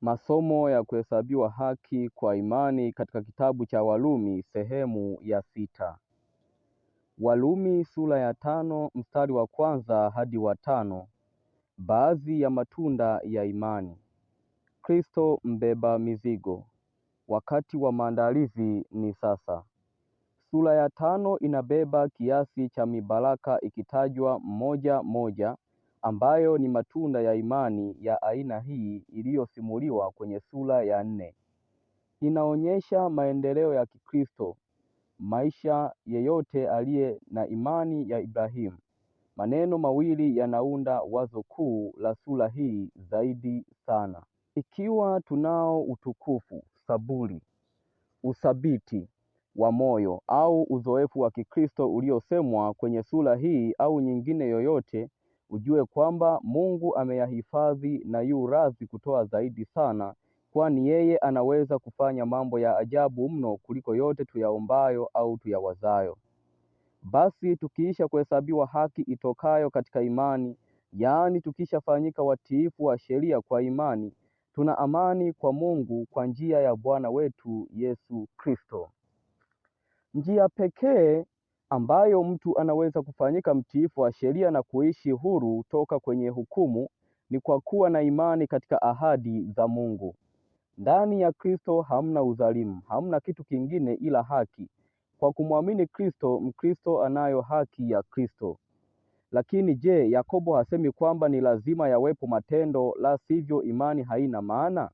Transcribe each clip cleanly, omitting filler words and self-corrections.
Masomo ya kuhesabiwa haki kwa imani katika kitabu cha Warumi sehemu ya 6. Warumi sura ya 5 mstari wa 1 hadi wa 5. Baadhi ya matunda ya imani. Kristo mbeba mizigo. Wakati wa maandalizi ni sasa. Sura ya 5 inabeba kiasi cha mibaraka ikitajwa moja moja, ambayo ni matunda ya imani ya aina hii iliyosimuliwa kwenye sura ya 4. Inaonyesha maendeleo ya Kikristo, maisha yeyote aliye na imani ya Ibrahimu. Maneno mawili yanaunda wazo kuu la sura hii zaidi sana. Ikiwa tunao utukufu, saburi, uthabiti wa moyo au uzoefu wa Kikristo uliosemwa kwenye sura hii au nyingine yoyote, ujue kwamba Mungu ameyahifadhi na yu radhi kutoa zaidi sana, kwani yeye anaweza kufanya mambo ya ajabu mno kuliko yote tuyaombayo au tuyawazayo. Basi tukiisha kuhesabiwa haki itokayo katika imani, yaani tukishafanyika watiifu wa sheria kwa imani, tuna amani kwa Mungu kwa njia ya Bwana wetu Yesu Kristo. Njia pekee ambayo mtu anaweza kufanyika mtiifu wa sheria na kuishi huru toka kwenye hukumu ni kwa kuwa na imani katika ahadi za Mungu. Ndani ya Kristo hamna udhalimu, hamna kitu kingine ila haki. Kwa kumwamini Kristo, Mkristo anayo haki ya Kristo. Lakini je, Yakobo hasemi kwamba ni lazima yawepo matendo, la sivyo imani haina maana?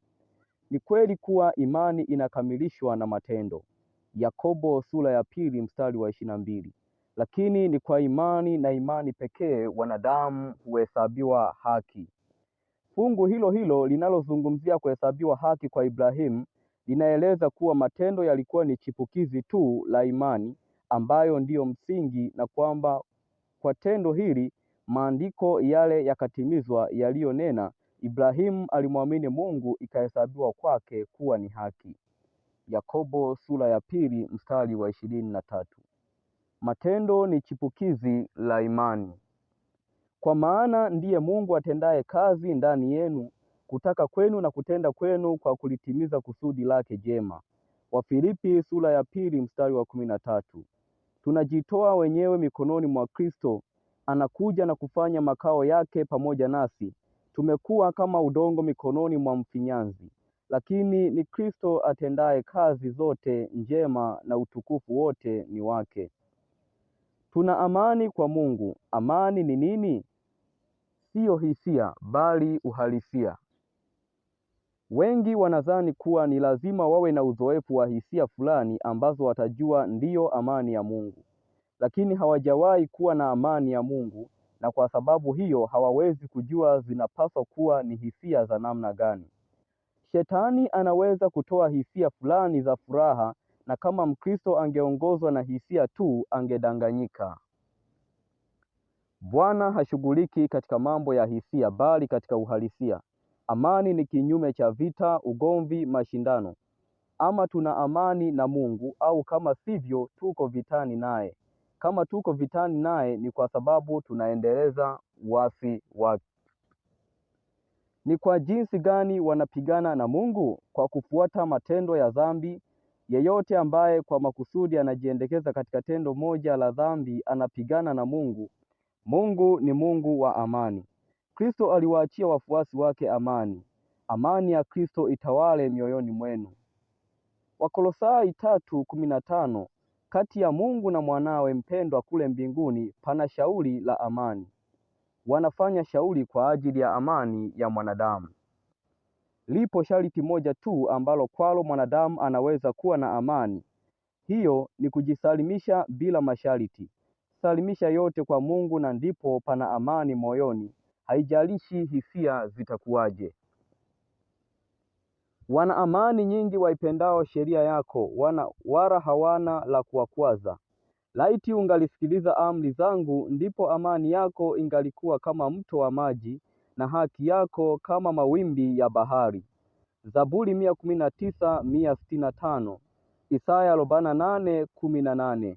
Ni kweli kuwa imani inakamilishwa na matendo. Yakobo sura ya 2 mstari wa 22. Lakini ni kwa imani na imani pekee wanadamu huhesabiwa haki. Fungu hilo hilo linalozungumzia kuhesabiwa haki kwa Ibrahimu linaeleza kuwa matendo yalikuwa ni chipukizi tu la imani ambayo ndiyo msingi, na kwamba kwa tendo hili maandiko yale yakatimizwa yaliyonena, Ibrahimu alimwamini Mungu ikahesabiwa kwake kuwa ni haki. Yakobo sura ya 2 mstari wa 23. Matendo ni chipukizi la imani. Kwa maana ndiye Mungu atendaye kazi ndani yenu, kutaka kwenu na kutenda kwenu kwa kulitimiza kusudi lake jema. Wafilipi sura ya 2 mstari wa 13. Tunajitoa wenyewe mikononi mwa Kristo, anakuja na kufanya makao yake pamoja nasi. Tumekuwa kama udongo mikononi mwa mfinyanzi, lakini ni Kristo atendaye kazi zote njema, na utukufu wote ni wake. Tuna amani kwa Mungu. Amani ni nini? Siyo hisia, bali uhalisia. Wengi wanadhani kuwa ni lazima wawe na uzoefu wa hisia fulani ambazo watajua ndiyo amani ya Mungu, lakini hawajawahi kuwa na amani ya Mungu, na kwa sababu hiyo hawawezi kujua zinapaswa kuwa ni hisia za namna gani. Shetani anaweza kutoa hisia fulani za furaha, na kama Mkristo angeongozwa na hisia tu angedanganyika. Bwana hashughuliki katika mambo ya hisia, bali katika uhalisia. Amani ni kinyume cha vita, ugomvi, mashindano. Ama tuna amani na Mungu, au kama sivyo tuko vitani naye. Kama tuko vitani naye ni kwa sababu tunaendeleza uasi wake. Ni kwa jinsi gani wanapigana na Mungu? Kwa kufuata matendo ya dhambi. Yeyote ambaye kwa makusudi anajiendekeza katika tendo moja la dhambi anapigana na Mungu. Mungu ni Mungu wa amani. Kristo aliwaachia wafuasi wake amani. Amani ya Kristo itawale mioyoni mwenu. Wakolosai 3:15. Kati ya Mungu na mwanawe mpendwa kule mbinguni pana shauri la amani. Wanafanya shauri kwa ajili ya amani ya mwanadamu. Lipo sharti moja tu ambalo kwalo mwanadamu anaweza kuwa na amani. Hiyo ni kujisalimisha bila masharti. Salimisha yote kwa Mungu na ndipo pana amani moyoni, haijalishi hisia zitakuwaje. Wana amani nyingi waipendao sheria yako, wala hawana la kuwakwaza. Laiti ungalisikiliza amri zangu, ndipo amani yako ingalikuwa kama mto wa maji, na haki yako kama mawimbi ya bahari. Zaburi 119:165. Isaya 48:18.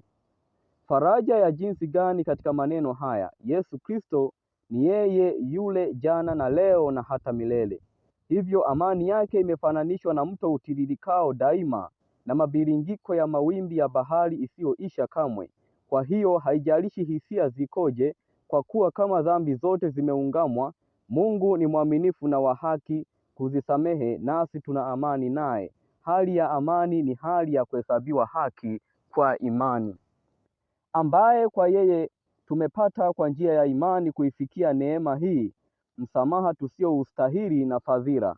Faraja ya jinsi gani katika maneno haya! Yesu Kristo ni yeye yule jana na leo na hata milele. Hivyo amani yake imefananishwa na mto utiririkao daima na mabilingiko ya mawimbi ya bahari isiyoisha kamwe. Kwa hiyo haijalishi hisia zikoje, kwa kuwa kama dhambi zote zimeungamwa, Mungu ni mwaminifu na wa haki kuzisamehe, nasi tuna amani naye. Hali ya amani ni hali ya kuhesabiwa haki kwa imani, ambaye kwa yeye tumepata kwa njia ya imani kuifikia neema hii, msamaha tusioustahili na fadhila,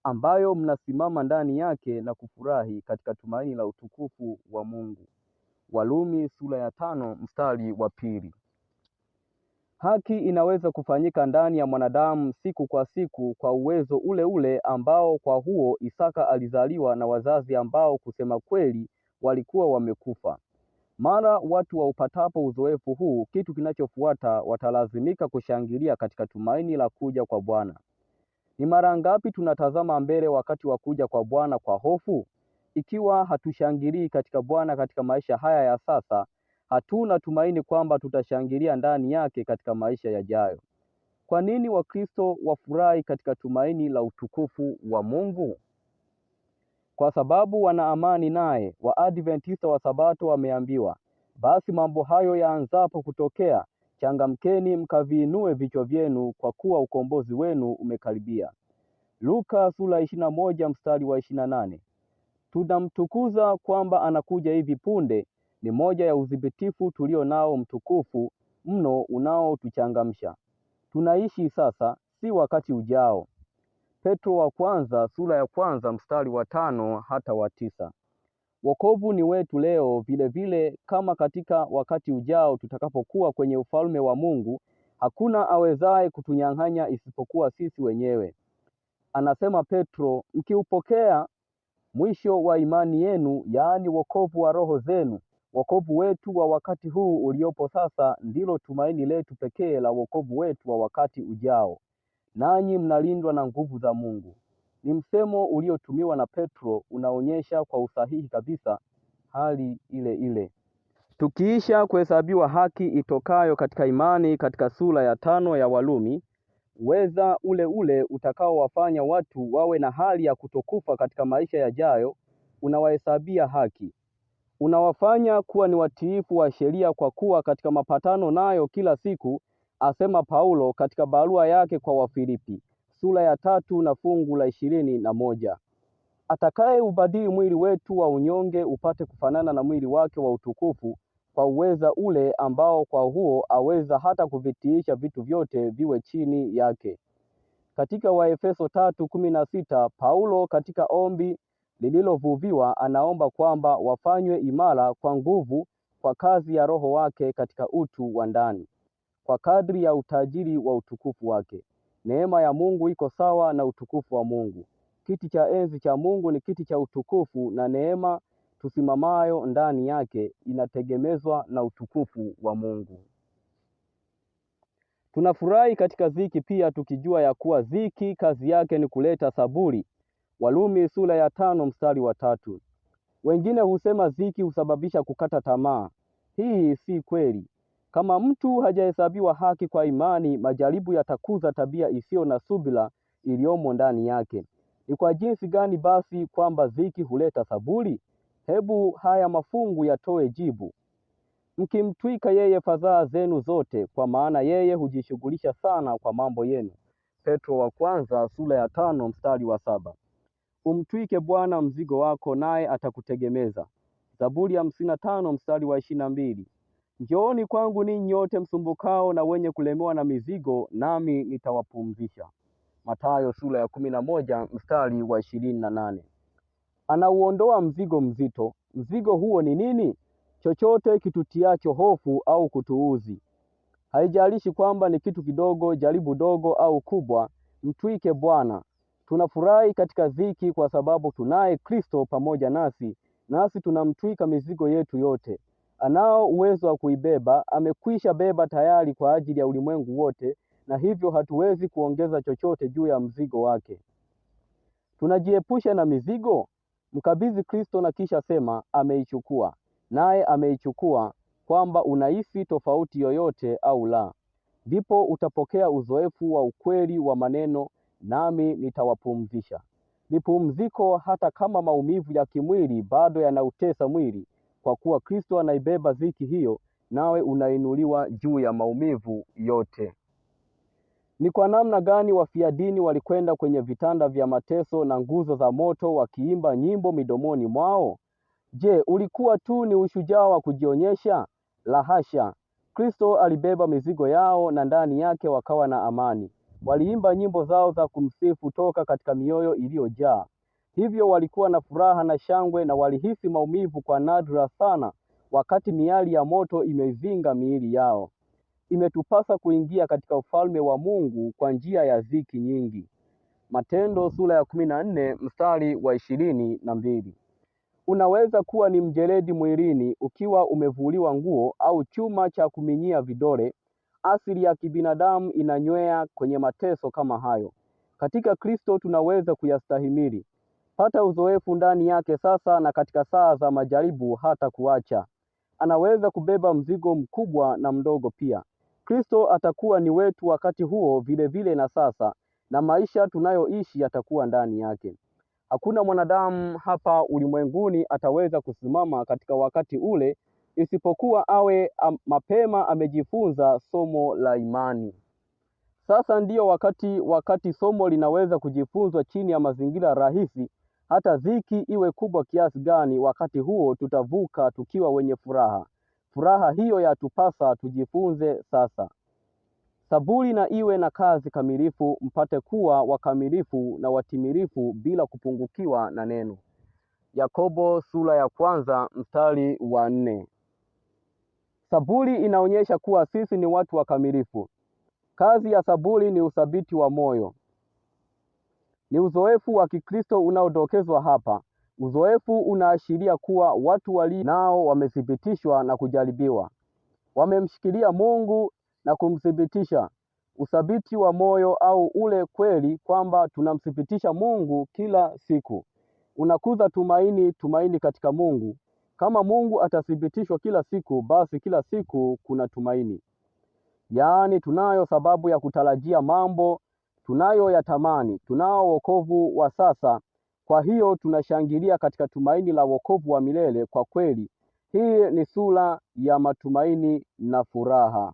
ambayo mnasimama ndani yake na kufurahi katika tumaini la utukufu wa Mungu. Warumi sura ya 5 mstari wa 2. Haki inaweza kufanyika ndani ya mwanadamu siku kwa siku kwa uwezo ule ule ambao kwa huo Isaka alizaliwa na wazazi ambao kusema kweli walikuwa wamekufa. Mara watu waupatapo uzoefu huu, kitu kinachofuata watalazimika kushangilia katika tumaini la kuja kwa Bwana. Ni mara ngapi tunatazama mbele wakati wa kuja kwa Bwana kwa hofu? Ikiwa hatushangilii katika Bwana katika maisha haya ya sasa, hatuna tumaini kwamba tutashangilia ndani yake katika maisha yajayo. Kwa nini Wakristo wafurahi katika tumaini la utukufu wa Mungu? Kwa sababu wana amani naye. Waadventista wa Sabato wameambiwa, basi mambo hayo yaanzapo kutokea, changamkeni mkaviinue vichwa vyenu, kwa kuwa ukombozi wenu umekaribia. Luka sura 21 mstari wa 28. Tunamtukuza kwamba anakuja hivi punde ni moja ya udhibitifu tulio nao mtukufu mno unaotuchangamsha. Tunaishi sasa, si wakati ujao. Petro wa kwanza sura ya 1 mstari wa 5 hata wa 9. Wokovu ni wetu leo vile vile kama katika wakati ujao tutakapokuwa kwenye ufalme wa Mungu. Hakuna awezaye kutunyang'anya isipokuwa sisi wenyewe. Anasema Petro, mkiupokea mwisho wa imani yenu, yaani wokovu wa roho zenu. Wokovu wetu wa wakati huu uliopo sasa ndilo tumaini letu pekee la wokovu wetu wa wakati ujao. Nanyi mnalindwa na nguvu za Mungu. Ni msemo uliotumiwa na Petro, unaonyesha kwa usahihi kabisa hali ile ile. Tukiisha kuhesabiwa haki itokayo katika imani katika sura ya 5 ya Warumi, uweza ule ule utakaowafanya watu wawe na hali ya kutokufa katika maisha yajayo unawahesabia haki. Unawafanya kuwa ni watiifu wa sheria kwa kuwa katika mapatano nayo kila siku, asema Paulo katika barua yake kwa Wafilipi sura ya 3 na fungu la 21. Atakaye ubadili mwili wetu wa unyonge upate kufanana na mwili wake wa utukufu, kwa uweza ule ambao kwa huo aweza hata kuvitiisha vitu vyote viwe chini yake. Katika Waefeso 3:16, Paulo katika ombi lililovuviwa anaomba kwamba wafanywe imara kwa nguvu kwa kazi ya Roho wake katika utu wa ndani, kwa kadri ya utajiri wa utukufu wake. Neema ya Mungu iko sawa na utukufu wa Mungu. Kiti cha enzi cha Mungu ni kiti cha utukufu, na neema tusimamayo ndani yake inategemezwa na utukufu wa Mungu. Tunafurahi katika dhiki pia, tukijua ya kuwa dhiki kazi yake ni kuleta saburi. Warumi sura ya 5 mstari wa 3. Wengine husema dhiki husababisha kukata tamaa. Hii si kweli. Kama mtu hajahesabiwa haki kwa imani, majaribu yatakuza tabia isiyo na subira iliyomo ndani yake. Ni kwa jinsi gani basi kwamba dhiki huleta saburi? Hebu haya mafungu yatoe jibu. Mkimtwika yeye fadhaa zenu zote, kwa maana yeye hujishughulisha sana kwa mambo yenu. Petro wa kwanza sura ya 5 mstari wa 7. Umtwike Bwana mzigo wako, naye atakutegemeza. Zaburi ya 55 mstari wa 22. Njooni kwangu ninyi nyote msumbukao na wenye kulemewa na mizigo, nami nitawapumzisha. Mathayo sura ya 11 mstari wa 28. Anauondoa mzigo mzito. Mzigo huo ni nini? Chochote kitutiacho hofu au kutuuzi. Haijalishi kwamba ni kitu kidogo, jaribu dogo au kubwa, mtwike Bwana. Tunafurahi katika dhiki kwa sababu tunaye Kristo pamoja nasi tunamtwika mizigo yetu yote. Anao uwezo wa kuibeba, amekwisha beba tayari kwa ajili ya ulimwengu wote, na hivyo hatuwezi kuongeza chochote juu ya mzigo wake. Tunajiepusha na mizigo? Mkabidhi Kristo na kisha sema ameichukua, naye ameichukua, kwamba unahisi tofauti yoyote au la. Ndipo utapokea uzoefu wa ukweli wa maneno, nami nitawapumzisha. Ni pumziko hata kama maumivu ya kimwili bado yanautesa mwili, kwa kuwa Kristo anaibeba dhiki hiyo, nawe unainuliwa juu ya maumivu yote. Ni kwa namna gani wafia dini walikwenda kwenye vitanda vya mateso na nguzo za moto wakiimba nyimbo midomoni mwao? Je, ulikuwa tu ni ushujaa wa kujionyesha? La hasha. Kristo alibeba mizigo yao na ndani yake wakawa na amani. Waliimba nyimbo zao za kumsifu toka katika mioyo iliyojaa. Hivyo walikuwa na furaha na shangwe, na walihisi maumivu kwa nadra sana wakati miali ya moto imezinga miili yao. Imetupasa kuingia katika ufalme wa Mungu kwa njia ya dhiki nyingi. Matendo sura ya 14 mstari wa 22. Unaweza kuwa ni mjeledi mwilini ukiwa umevuliwa nguo au chuma cha kuminyia vidole. Asili ya kibinadamu inanywea kwenye mateso kama hayo. Katika Kristo tunaweza kuyastahimili. Pata uzoefu ndani yake sasa, na katika saa za majaribu hata kuacha. Anaweza kubeba mzigo mkubwa na mdogo pia. Kristo atakuwa ni wetu wakati huo vile vile na sasa, na maisha tunayoishi yatakuwa ndani yake. Hakuna mwanadamu hapa ulimwenguni ataweza kusimama katika wakati ule isipokuwa awe mapema amejifunza somo la imani. Sasa ndiyo wakati somo linaweza kujifunzwa chini ya mazingira rahisi. Hata dhiki iwe kubwa kiasi gani, wakati huo tutavuka tukiwa wenye furaha. Furaha hiyo yatupasa tujifunze sasa. Saburi na iwe na kazi kamilifu, mpate kuwa wakamilifu na watimilifu bila kupungukiwa na neno. Yakobo sura ya 1 mstari wa 4. Saburi inaonyesha kuwa sisi ni watu wakamilifu. Kazi ya saburi ni uthabiti wa moyo. Ni uzoefu wa Kikristo unaodokezwa hapa. Uzoefu unaashiria kuwa watu nao wamethibitishwa na kujaribiwa. Wamemshikilia Mungu na kumthibitisha. Uthabiti wa moyo au ule kweli kwamba tunamthibitisha Mungu kila siku unakuza tumaini katika Mungu. Kama Mungu atathibitishwa kila siku, basi kila siku kuna tumaini. Yaani tunayo sababu ya kutarajia mambo tunayoyatamani. Tunao wokovu wa sasa, kwa hiyo tunashangilia katika tumaini la wokovu wa milele. Kwa kweli, hii ni sura ya matumaini na furaha.